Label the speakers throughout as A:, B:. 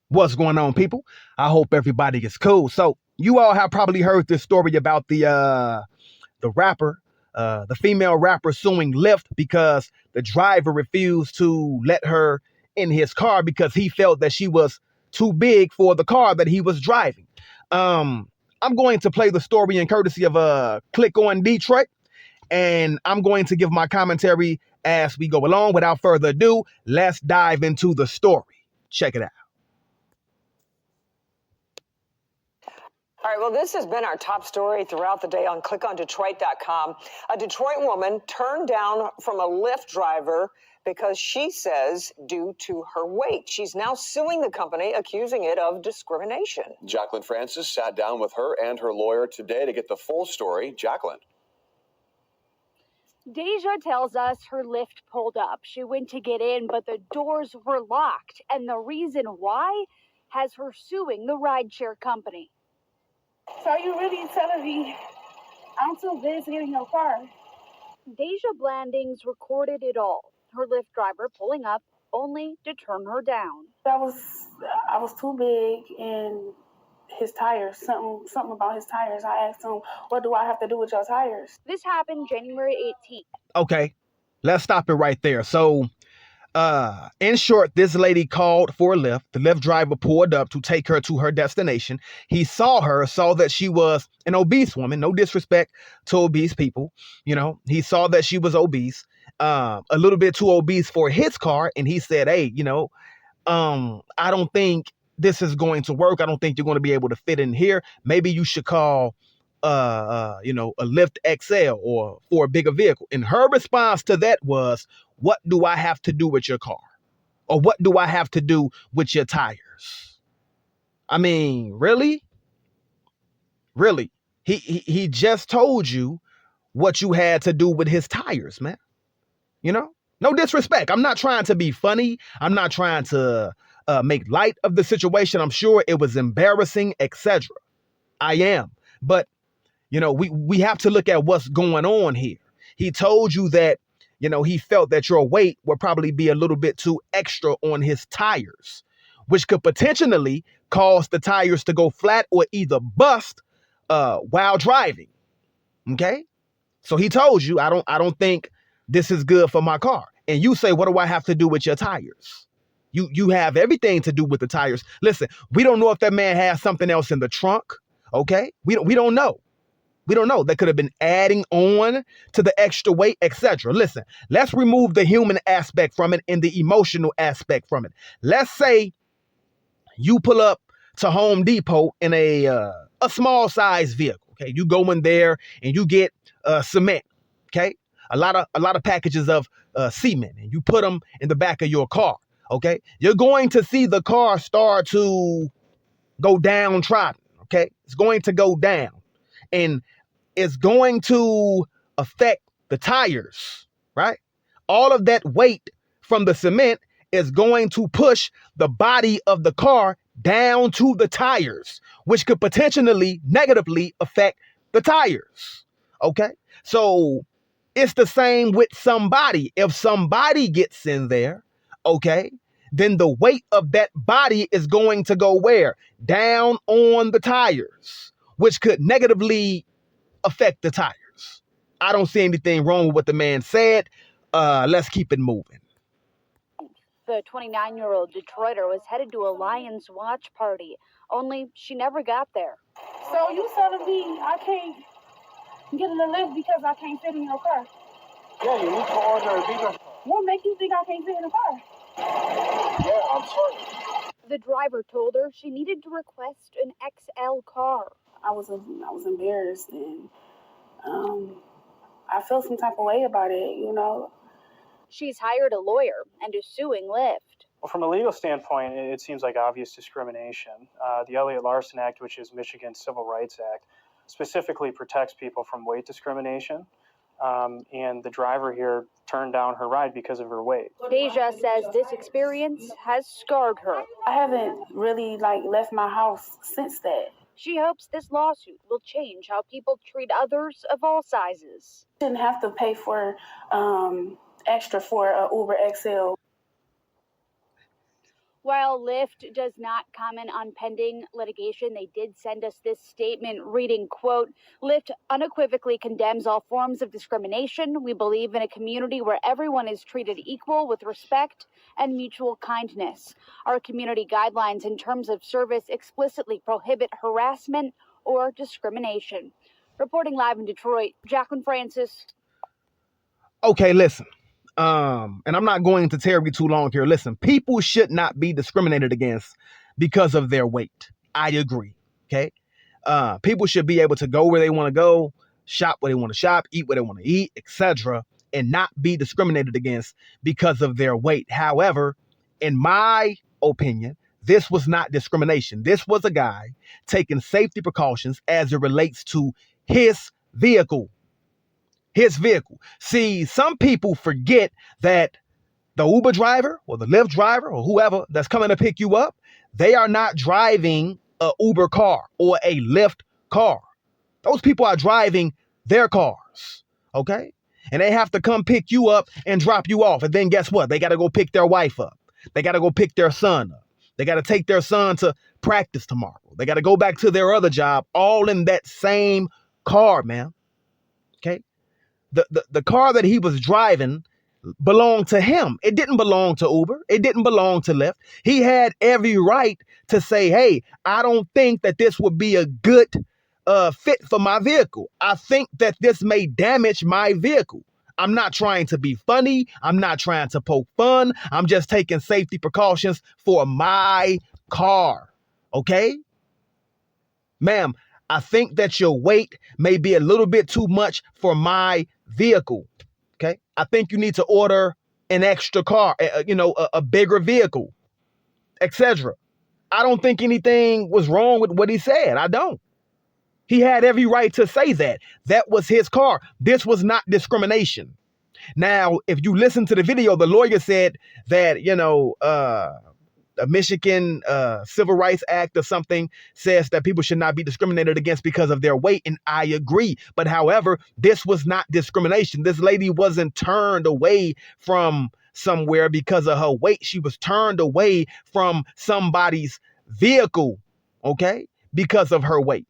A: What's going on, people? I hope everybody is cool. So you all have probably heard this story about the rapper, the female rapper suing Lyft because the driver refused to let her in his car because he felt that she was too big for the car that he was driving. Um, I'm going to play the story in courtesy of Click on Detroit, and I'm going to give my commentary as we go along. Without further ado, let's dive into the story. Check it out.
B: All right, well, this has been our top story throughout the day on clickondetroit.com. A Detroit woman turned down from a Lyft driver because she says due to her weight. She's now suing the company, accusing it of discrimination.
C: Jacqueline Francis sat down with her and her lawyer today to get the full story. Jacqueline.
D: Deja tells us her Lyft pulled up. She went to get in, but the doors were locked. And the reason why has her suing the rideshare company.
E: So you really telling me I'm too big to get in your car?
D: Deja Blandings recorded it all. Her Lyft driver pulling up only to turn her down.
E: I was too big and his tires, something about his tires. I asked him, what do I have to do with your tires?
D: This happened January 18th.
A: Okay, let's stop it right there. So in short, this lady called for a Lyft. The Lyft driver pulled up to take her to her destination. He saw her, saw that she was an obese woman. No disrespect to obese people. You know, he saw that she was obese, a little bit too obese for his car. And he said, hey, I don't think this is going to work. I don't think you're going to be able to fit in here. Maybe you should call, a Lyft XL or for a bigger vehicle. And her response to that was, what do I have to do with your car? Or what do I have to do with your tires? I mean, really? Really? He just told you what you had to do with his tires, man. You know? No disrespect. I'm not trying to be funny. I'm not trying to make light of the situation. I'm sure it was embarrassing, etc. I am. But, we have to look at what's going on here. He told you that, he felt that your weight would probably be a little bit too extra on his tires, which could potentially cause the tires to go flat or either bust while driving. Okay? So he told you, I don't think this is good for my car. And you say, what do I have to do with your tires? You have everything to do with the tires. Listen, we don't know if that man has something else in the trunk. Okay? We don't know. We don't know. That could have been adding on to the extra weight, etc. Listen, let's remove the human aspect from it and the emotional aspect from it. Let's say you pull up to Home Depot in a small size vehicle. Okay, you go in there and you get cement. Okay, a lot of packages of cement, and you put them in the back of your car. Okay, you're going to see the car start to go downtrodden. Okay, it's going to go down, and it's going to affect the tires, right? All of that weight from the cement is going to push the body of the car down to the tires, which could potentially negatively affect the tires. Okay? So it's the same with somebody. If somebody gets in there, okay, then the weight of that body is going to go where? Down on the tires, which could negatively affect the tires. I don't see anything wrong with what the man said. Let's keep it moving.
D: The 29-year-old Detroiter was headed to a Lions watch party, only she never got there.
E: So you telling me I can't get in the Lyft because I can't fit in your car?
F: Yeah, you need to order a bigger car.
E: What makes you think I can't fit in the car?
F: Yeah, I'm sorry.
D: The driver told her she needed to request an XL car.
E: I was embarrassed, and I felt some type of way about it.
D: She's hired a lawyer and is suing Lyft.
G: Well, from a legal standpoint, it seems like obvious discrimination. The Elliott-Larsen Act, which is Michigan's Civil Rights Act, specifically protects people from weight discrimination. And the driver here turned down her ride because of her weight.
D: Deja says this experience has scarred her.
E: I haven't really left my house since that.
D: She hopes this lawsuit will change how people treat others of all sizes.
E: Shouldn't have to pay for extra for Uber XL.
D: While Lyft does not comment on pending litigation, they did send us this statement reading, quote, Lyft unequivocally condemns all forms of discrimination. We believe in a community where everyone is treated equal with respect and mutual kindness. Our community guidelines in terms of service explicitly prohibit harassment or discrimination. Reporting live in Detroit, Jacqueline Francis.
A: Okay, listen. And I'm not going to tarry too long here. Listen, people should not be discriminated against because of their weight. I agree. Okay. People should be able to go where they want to go, shop where they want to shop, eat where they want to eat, etc., and not be discriminated against because of their weight. However, in my opinion, this was not discrimination. This was a guy taking safety precautions as it relates to his vehicle. His vehicle. See, some people forget that the Uber driver or the Lyft driver or whoever that's coming to pick you up, they are not driving a Uber car or a Lyft car. Those people are driving their cars, okay? And they have to come pick you up and drop you off. And then guess what? They got to go pick their wife up. They got to go pick their son up. They got to take their son to practice tomorrow. They got to go back to their other job, all in that same car, man. Okay? The car that he was driving belonged to him. It didn't belong to Uber. It didn't belong to Lyft. He had every right to say, hey, I don't think that this would be a good fit for my vehicle. I think that this may damage my vehicle. I'm not trying to be funny. I'm not trying to poke fun. I'm just taking safety precautions for my car. Okay? Ma'am, I think that your weight may be a little bit too much for my vehicle. Okay. I think you need to order an extra car, a bigger vehicle, etc. I don't think anything was wrong with what he said. I don't. He had every right to say that. That was his car. This was not discrimination. Now, if you listen to the video, the lawyer said that, a Michigan Civil Rights Act or something says that people should not be discriminated against because of their weight. And I agree. But however, this was not discrimination. This lady wasn't turned away from somewhere because of her weight. She was turned away from somebody's vehicle, okay, because of her weight.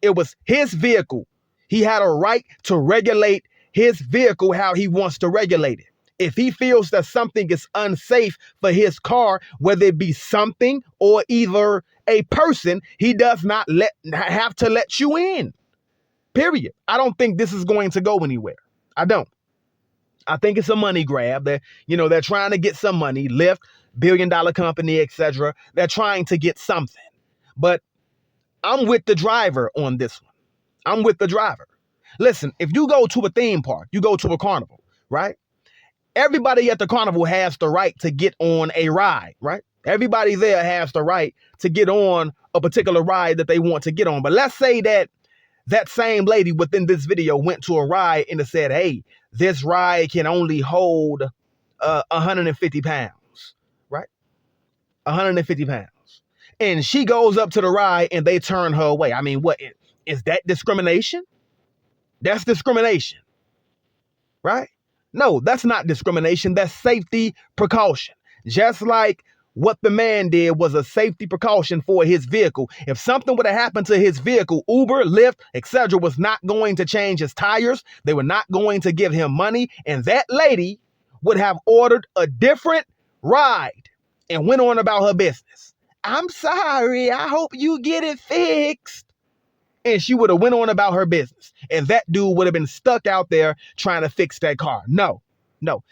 A: It was his vehicle. He had a right to regulate his vehicle how he wants to regulate it. If he feels that something is unsafe for his car, whether it be something or either a person, he does not have to let you in. Period. I don't think this is going to go anywhere. I don't. I think it's a money grab. They're trying to get some money. Lyft, billion-dollar company, etc. They're trying to get something. But I'm with the driver on this one. I'm with the driver. Listen, if you go to a theme park, you go to a carnival, right? Everybody at the carnival has the right to get on a ride, right? Everybody there has the right to get on a particular ride that they want to get on. But let's say that same lady within this video went to a ride and it said, hey, this ride can only hold 150 pounds, right? 150 pounds. And she goes up to the ride and they turn her away. I mean, what is that discrimination? That's discrimination, right? No, that's not discrimination. That's safety precaution. Just like what the man did was a safety precaution for his vehicle. If something would have happened to his vehicle, Uber, Lyft, etc., was not going to change his tires. They were not going to give him money. And that lady would have ordered a different ride and went on about her business. I'm sorry. I hope you get it fixed. And she would have went on about her business. And that dude would have been stuck out there trying to fix that car. No.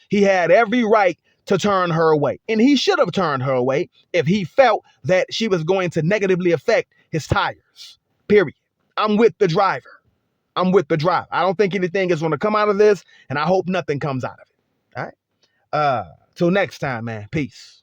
A: He had every right to turn her away. And he should have turned her away if he felt that she was going to negatively affect his tires. Period. I'm with the driver. I don't think anything is going to come out of this. And I hope nothing comes out of it. All right. Till next time, man. Peace.